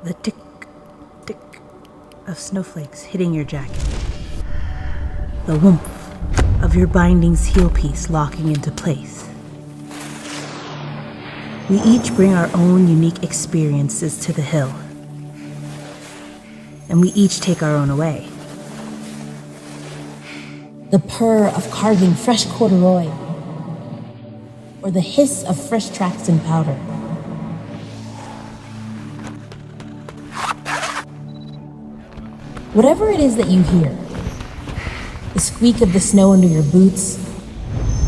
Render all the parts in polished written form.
The tick, tick of snowflakes hitting your jacket. The whoomph of your binding's heel piece locking into place. We each bring our own unique experiences to the hill. And we each take our own away. The purr of carving fresh corduroy, or the hiss of fresh tracks in powder. Whatever it is that you hear, the squeak of the snow under your boots,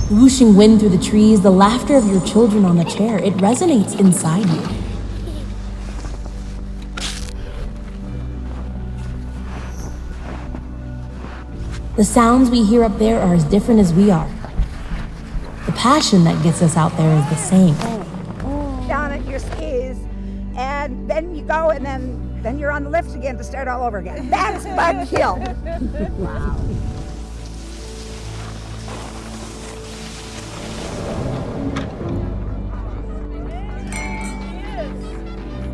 the whooshing wind through the trees, the laughter of your children on the chair, it resonates inside you. The sounds we hear up there are as different as we are. The passion that gets us out there is the same. Down at your skis, and then you go, and then you're on the lift again to start all over again. That's Bug Hill. Wow.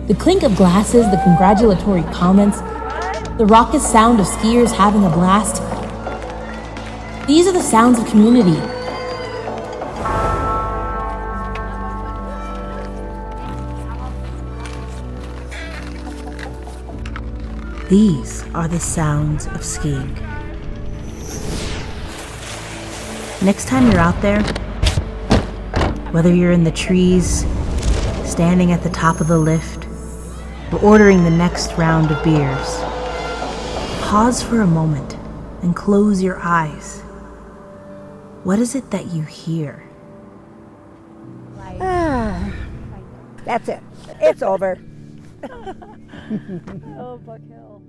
The clink of glasses, the congratulatory comments, the raucous sound of skiers having a blast. These are the sounds of community. These are the sounds of skiing. Next time you're out there, whether you're in the trees, standing at the top of the lift, or ordering the next round of beers, pause for a moment and close your eyes. What is it that you hear? That's it. It's over. Oh, Buck Hill.